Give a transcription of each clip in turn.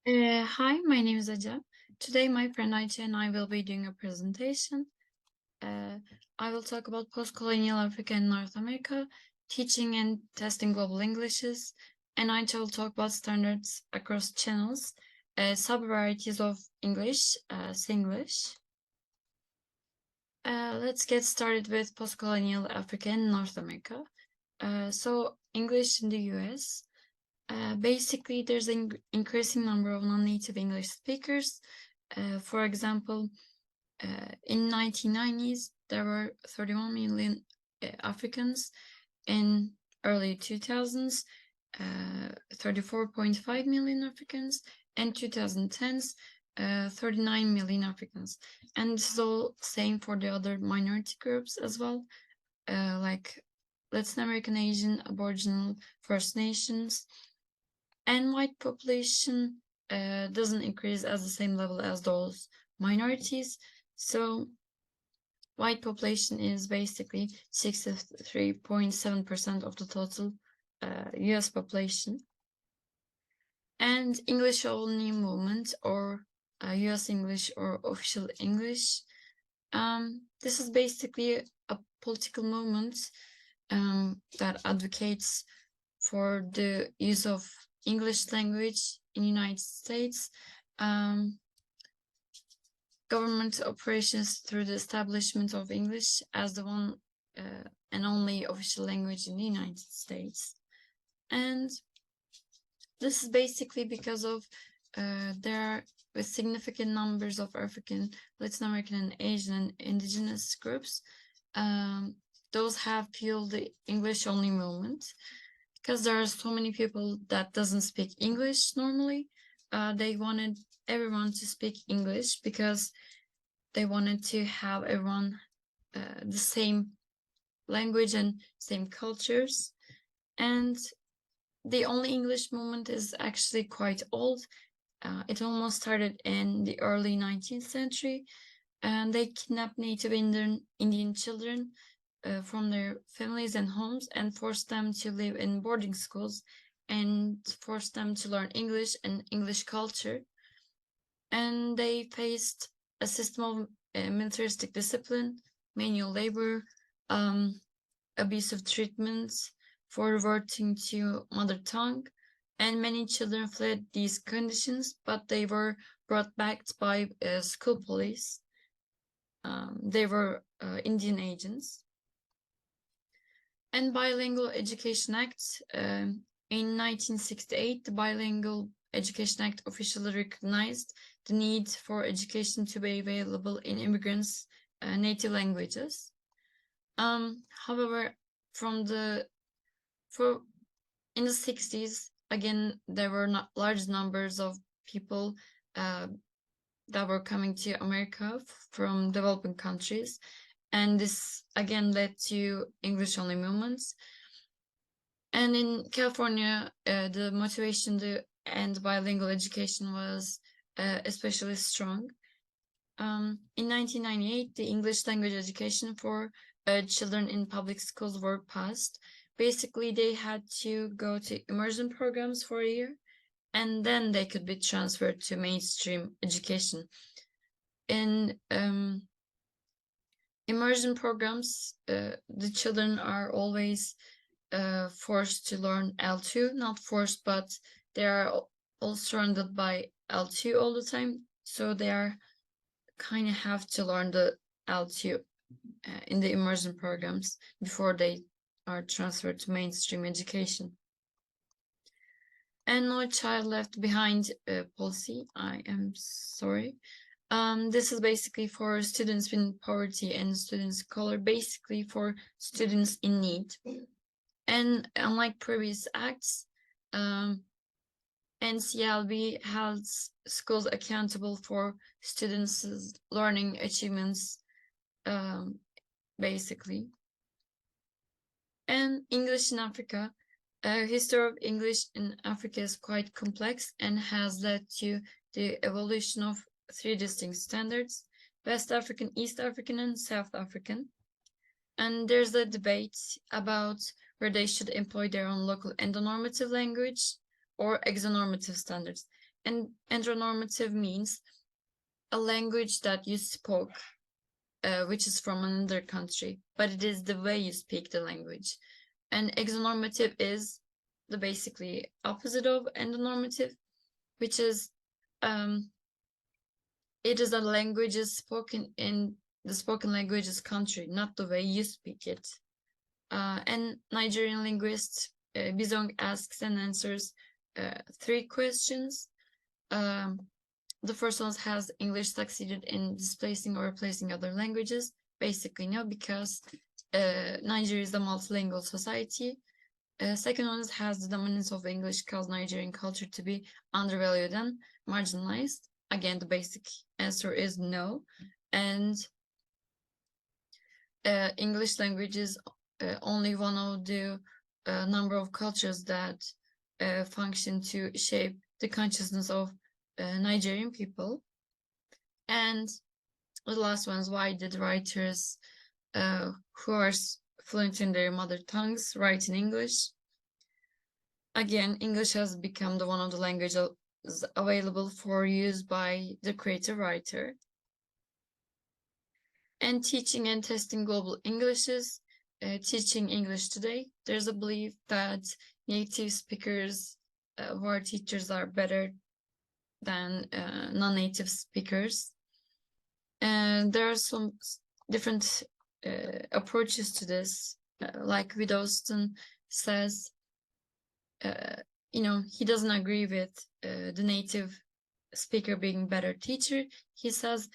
Hi, my name is Ecem. Today, my friend Ayça and I will be doing a presentation. Uh, I will talk about post-colonial Africa and North America, teaching and testing global Englishes, and Ayça will talk about standards across channels, sub-varieties of English, Singlish. Let's get started with post-colonial Africa and North America. So English in the US. Basically, there's an increasing number of non-native English speakers. For example, in 1990s, there were 31 million Africans. In early 2000s, 34.5 million Africans, and 2010s, 39 million Africans. And this is all same for the other minority groups as well, like Latin American, Asian, Aboriginal, First Nations. And white population doesn't increase at the same level as those minorities. So white population is basically 63.7% of the total US population. And English only movement, or US English or official English, this is basically a political movement that advocates for the use of English language in United States, government operations through the establishment of English as the one and only official language in the United States. And this is basically because of there are with significant numbers of African, Latin American, and Asian and indigenous groups. Those have fueled the English-only movement. Because there are so many people that doesn't speak English normally, they wanted everyone to speak English because they wanted to have everyone the same language and same cultures. And the only English movement is actually quite old. It almost started in the early 19th century, and they kidnapped native Indian children from their families and homes and forced them to live in boarding schools and forced them to learn English and English culture. And they faced a system of militaristic discipline, manual labor, abusive treatments for reverting to mother tongue, and many children fled these conditions, but they were brought back by school police. They were Indian agents. And Bilingual Education Act. In 1968, the Bilingual Education Act officially recognized the need for education to be available in immigrants' native languages. However, in the 60s, again, there were not large numbers of people that were coming to America from developing countries. And this again led to English-only movements. And in California, the motivation to end bilingual education was especially strong. In 1998, the English language education for children in public schools were passed. Basically, they had to go to immersion programs for a year, and then they could be transferred to mainstream education. In immersion programs, the children are always forced to learn L2, not forced, but they are all surrounded by L2 all the time. So they are kind of have to learn the L2 in the immersion programs before they are transferred to mainstream education. And no child left behind policy. I am sorry. This is basically for students in poverty and students of color, basically for students in need. And unlike previous acts, NCLB holds schools accountable for students' learning achievements, basically. And English in Africa. History of English in Africa is quite complex and has led to the evolution of three distinct standards: West African, East African, and South African. And there's a debate about where they should employ their own local endonormative language or exonormative standards. And andronormative means a language that you spoke, which is from another country, but it is the way you speak the language. And exonormative is the basically opposite of endonormative, which is it is a language spoken in the spoken language's country, not the way you speak it. And Nigerian linguist Bizong asks and answers 3 questions. The first one has English succeeded in displacing or replacing other languages? Basically, no, because Nigeria is a multilingual society. Second one is, has the dominance of English caused Nigerian culture to be undervalued and marginalized? Again, the basic answer is no. And English language is only one of the number of cultures that function to shape the consciousness of Nigerian people. And the last one is, why did writers who are fluent in their mother tongues write in English? Again, English has become one of the languages available for use by the creative writer. And teaching and testing global Englishes. Teaching English today, there's a belief that native speakers who are teachers are better than non-native speakers. And there are some different approaches to this. Like Widowston says, he doesn't agree with the native speaker being better teacher. He says,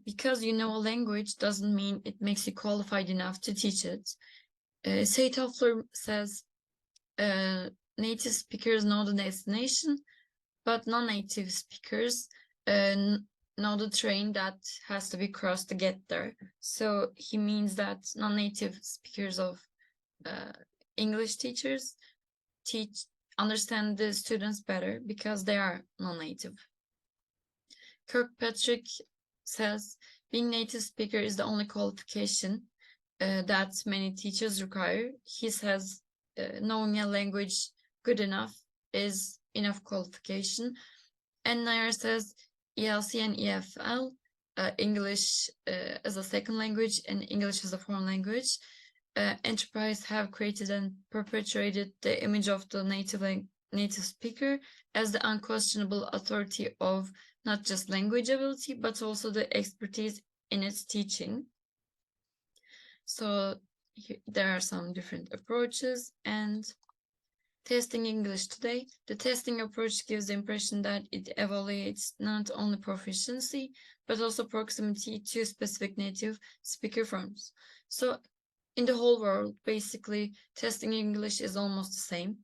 because you know a language doesn't mean it makes you qualified enough to teach it. Said Hoffler says, native speakers know the destination, but non-native speakers know the train that has to be crossed to get there. So he means that non-native speakers of English teachers understand the students better because they are non-native. Kirkpatrick says, being native speaker is the only qualification that many teachers require. He says, knowing a language good enough is enough qualification. And Nair says, ELC and EFL, English as a second language and English as a foreign language, enterprise have created and perpetuated the image of the native speaker as the unquestionable authority of not just language ability, but also the expertise in its teaching. So there are some different approaches. And testing English today, the testing approach gives the impression that it evaluates not only proficiency, but also proximity to specific native speaker forms. So in the whole world, basically, testing English is almost the same.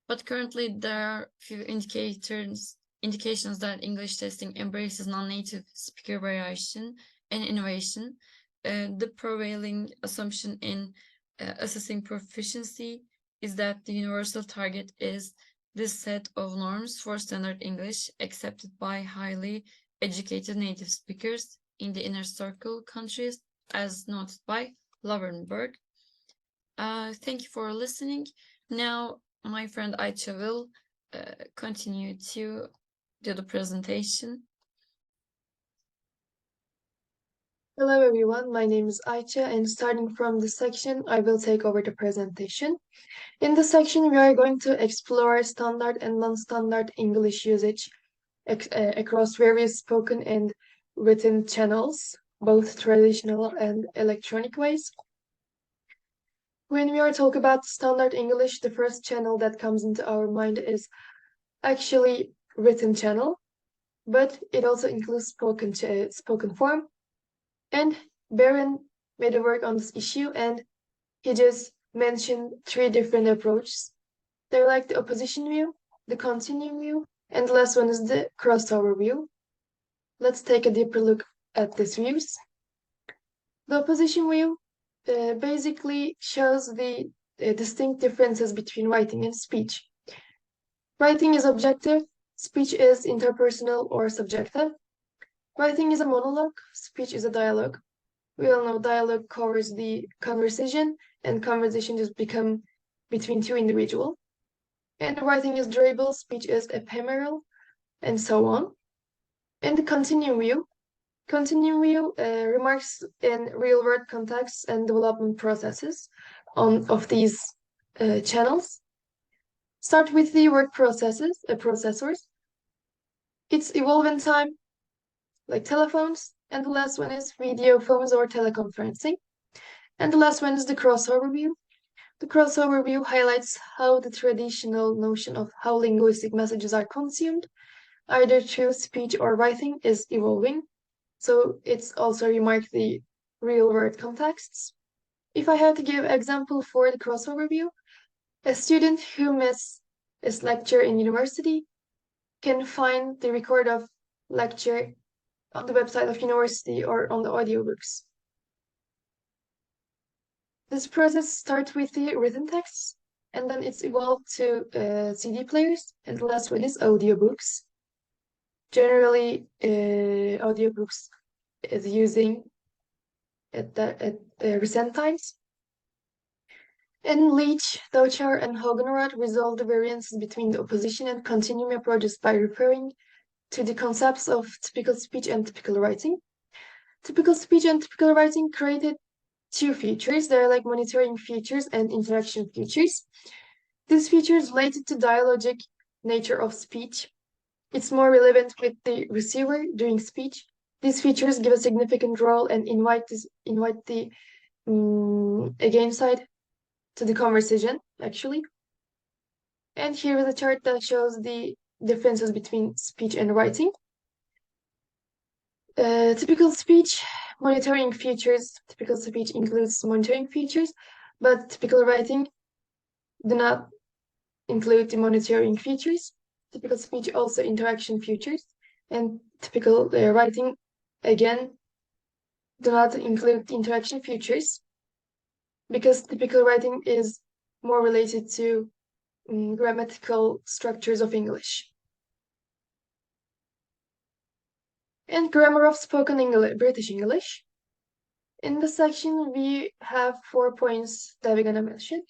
But currently, there are few indications that English testing embraces non-native speaker variation and innovation. The prevailing assumption in assessing proficiency is that the universal target is this set of norms for standard English accepted by highly educated native speakers in the inner circle countries, as noted by Lovenberg. Thank you for listening. Now, my friend Ayça will continue to do the presentation. Hello everyone, my name is Ayça, and starting from this section, I will take over the presentation. In this section, we are going to explore standard and non-standard English usage across various spoken and written channels, both traditional and electronic ways. When we are talking about standard English, the first channel that comes into our mind is actually written channel, but it also includes spoken form. And Baron made a work on this issue, and he just mentioned 3 different approaches. They're like the opposition view, the continuum view, and the last one is the crossover view. Let's take a deeper look at these views. The opposition view basically shows the distinct differences between writing and speech. Writing is objective, speech is interpersonal or subjective. Writing is a monologue, speech is a dialogue. We all know dialogue covers the conversation, and conversation just become between 2 individuals. And writing is durable, speech is ephemeral, and so on. And the continuum view remarks in real-world contexts and development processes of these channels. Start with the word processors. It's evolve in time, like telephones, and the last one is video phones or teleconferencing. And the last one is the crossover view. The crossover view highlights how the traditional notion of how linguistic messages are consumed, either through speech or writing, is evolving. So it's also remarked the real-world contexts. If I had to give example for the crossover view, a student who missed his lecture in university can find the record of lecture on the website of university or on the audiobooks. This process starts with the written texts, and then it's evolved to CD players, and the last one is audiobooks. Generally, audiobooks is using at recent times. And Leach, Douchar, and Hogenrath resolve the variances between the opposition and continuum approaches by referring to the concepts of typical speech and typical writing. Typical speech and typical writing created two features. They're like monitoring features and interaction features. These features related to dialogic nature of speech. It's more relevant with the receiver during speech. These features give a significant role and invite the again side to the conversation, actually. And here is a chart that shows the differences between speech and writing. Typical speech monitoring features. Typical speech includes monitoring features, but typical writing do not include the monitoring features. Typical speech also interaction features, and typical writing again do not include the interaction features because typical writing is more related to grammatical structures of English. And grammar of spoken English, British English. In this section, we have 4 points that we're gonna mention.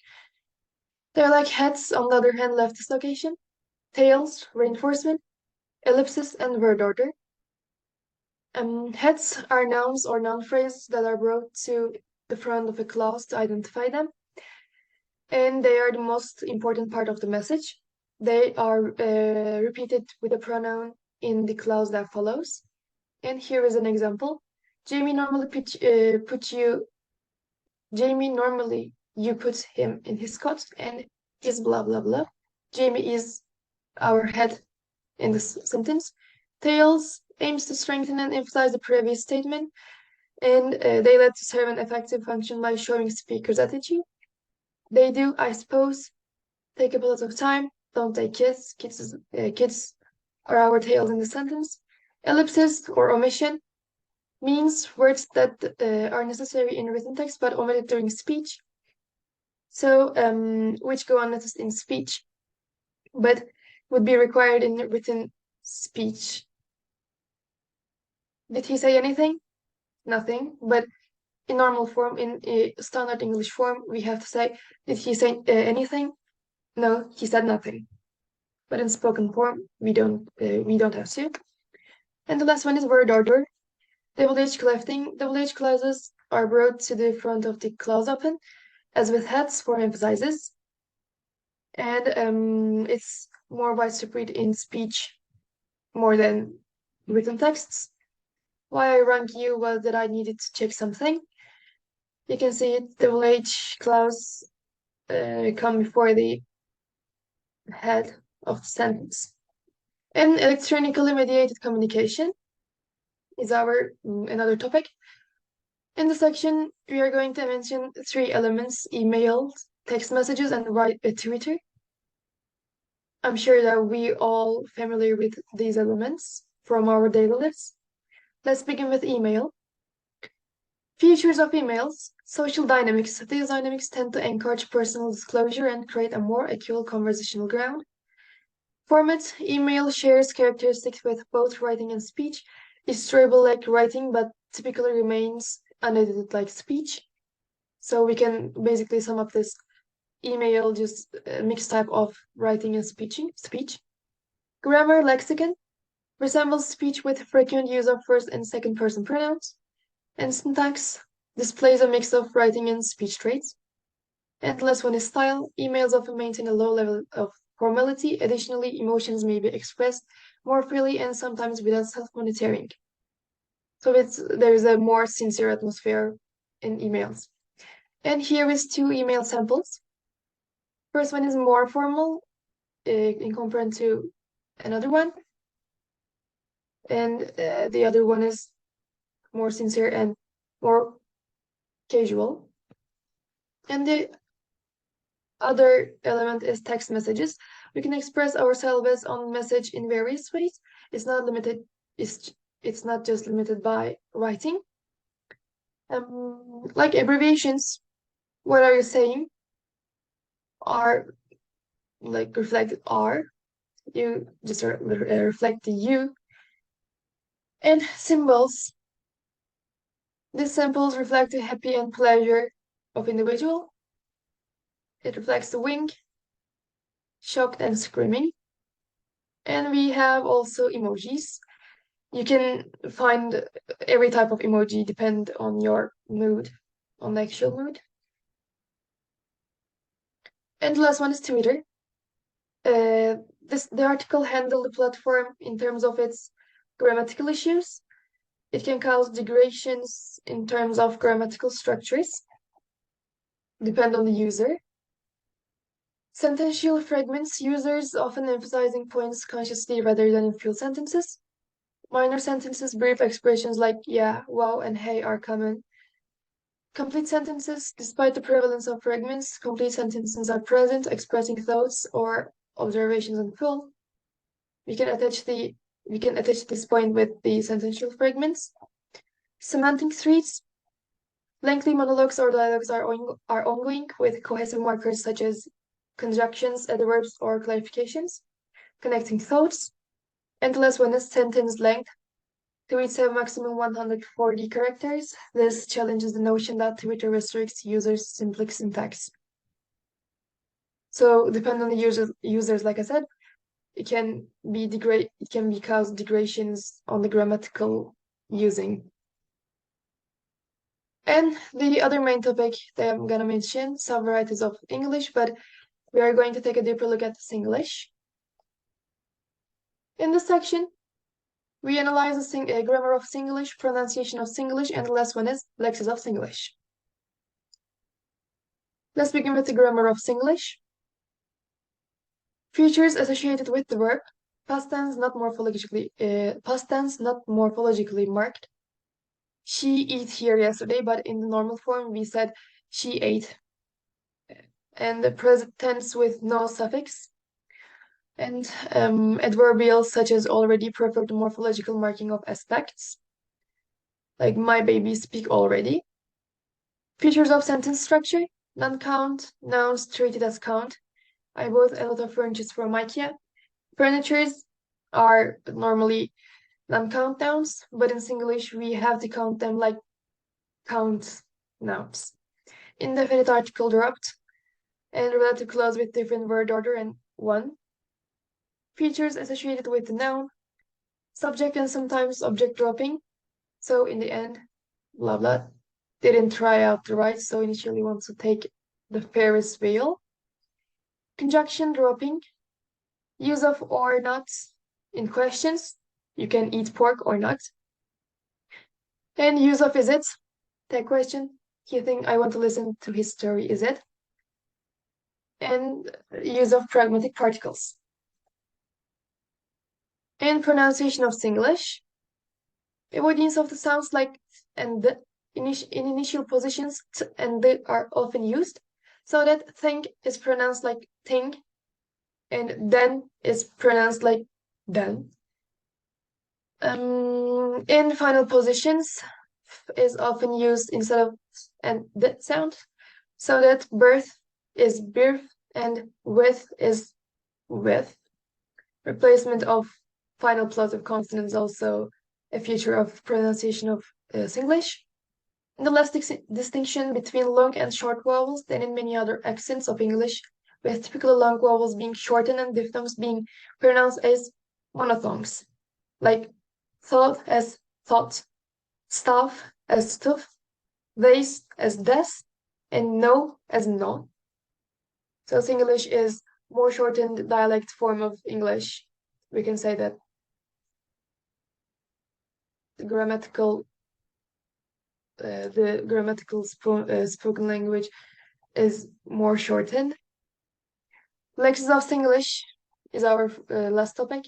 They're like heads, on the other hand, left dislocation, tails, reinforcement, ellipsis, and word order. Heads are nouns or noun phrases that are brought to the front of a clause to identify them, and they are the most important part of the message. They are repeated with a pronoun in the clause that follows. And here is an example. Jamie normally you put him in his cot and is blah blah blah. Jamie is our head in this sentence. Tails aims to strengthen and emphasize the previous statement, and they let to serve an effective function by showing speaker's attitude. They do, I suppose, take up a lot of time. Don't take kids. Kids are our tails in the sentence. Ellipsis or omission means words that are necessary in written text but omitted during speech. So, which go unnoticed in speech, but would be required in written speech. Did he say anything? Nothing. But in normal form, in standard English form, we have to say, did he say anything? No, he said nothing. But in spoken form, we don't have to. And the last one is word order. Double H clefting. Double H clauses are brought to the front of the clause open, as with heads for emphasizes. And it's more widespread in speech more than written texts. Why I rank you was that I needed to check something. You can see it, double H clause come before the head of the sentence. And electronically mediated communication is our another topic. In this section, we are going to mention 3 elements: email, text messages, and Twitter. I'm sure that we all familiar with these elements from our daily lives. Let's begin with email. Features of emails, social dynamics. These dynamics tend to encourage personal disclosure and create a more equal conversational ground. Format, email shares characteristics with both writing and speech. It's durable like writing, but typically remains unedited like speech. So we can basically sum up this email, just a mixed type of writing and speech. Grammar, lexicon, resembles speech with frequent use of first and second person pronouns. And syntax displays a mix of writing and speech traits. And the last one is style. Emails often maintain a low level of formality. Additionally, emotions may be expressed more freely and sometimes without self-monitoring. So there is a more sincere atmosphere in emails. And here is two email samples. First one is more formal in comparison to another one. And the other one is more sincere and more casual. And the other element is text messages. We can express ourselves on message in various ways. It's not limited. It's not just limited by writing. Like abbreviations, what are you saying? Are like reflect are. You just reflect the you. And symbols. These symbols reflect the happy and pleasure of individual. It reflects the wink, shocked and screaming. And we have also emojis. You can find every type of emoji depend on your mood, on the actual mood. And the last one is Twitter. The article handled the platform in terms of its grammatical issues. It can cause degradations in terms of grammatical structures, depend on the user. Sentential fragments, users often emphasizing points consciously rather than in full sentences. Minor sentences, brief expressions like yeah, wow, and hey are common. Complete sentences, despite the prevalence of fragments, complete sentences are present, expressing thoughts or observations in full. We can attach this point with the sentential fragments. Semantic threads, lengthy monologues or dialogues are ongoing with cohesive markers such as conjunctions, adverbs, or clarifications, connecting thoughts. And the last one is sentence length. Tweets have maximum 140 characters. This challenges the notion that Twitter restricts users' simple syntax. So depending on the users, like I said, it can cause degradations on the grammatical using. And the other main topic that I'm gonna mention, some varieties of English, but we are going to take a deeper look at Singlish. In this section, we analyze the grammar of Singlish, pronunciation of Singlish, and the last one is lexis of Singlish. Let's begin with the grammar of Singlish. Features associated with the verb, past tense not morphologically marked. She eat here yesterday, but in the normal form we said she ate. And the present tense with no suffix. And adverbials such as already prefer the morphological marking of aspects. Like my baby speak already. Features of sentence structure, non-count, nouns treated as count. I bought a lot of furniture from IKEA. Furnitures are normally non-count nouns, but in Singlish we have to count them like count nouns. Indefinite article dropped, and relative clause with different word order and one. Features associated with the noun, subject and sometimes object dropping. So in the end, blah blah, didn't try out the right, so initially wants to take the Ferris wheel. Conjunction dropping, use of or not in questions. You can eat pork or not. And use of is it? That question. He think I want to listen to his story, is it? And use of pragmatic particles. And pronunciation of Singlish. Avoidance of the sounds like and the in initial positions t and the are often used, so that think is pronounced like think, and then is pronounced like then. In final positions is often used instead of and the sound, so that birth is birth and with is with. Replacement of final plosive consonants also a feature of pronunciation of Singlish. The less distinction between long and short vowels than in many other accents of English, with typically long vowels being shortened and diphthongs being pronounced as monophthongs, like thought as thought, stuff as stuff, this as this, and no as no. So Singlish is more shortened dialect form of English. We can say that the grammatical spoken language is more shortened. Lexis of Singlish is our last topic.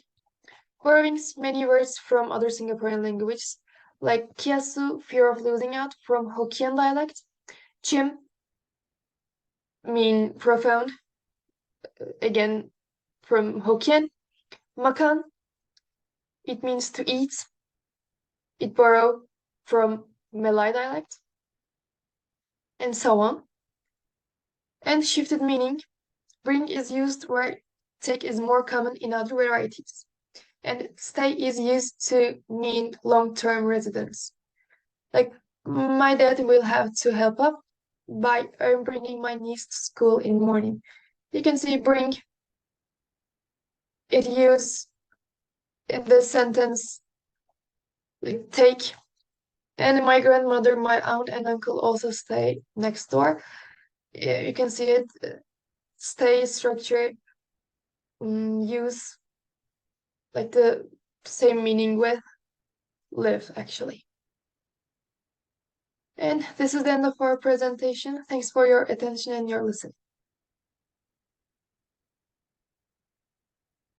Borrowings many words from other Singaporean languages, like kiasu, fear of losing out, from Hokkien dialect. Chim mean profound, again from Hokkien. Makan, it means to eat. It borrowed from Malay dialect, and so on. And shifted meaning, bring is used where take is more common in other varieties. And stay is used to mean long-term residence. Like, my dad will have to help up by bringing my niece to school in the morning. You can see bring, it used in the sentence like take. And my grandmother, my aunt, and uncle also stay next door. Yeah, you can see it. Stay structure use like the same meaning with live actually. And this is the end of our presentation. Thanks for your attention and your listening.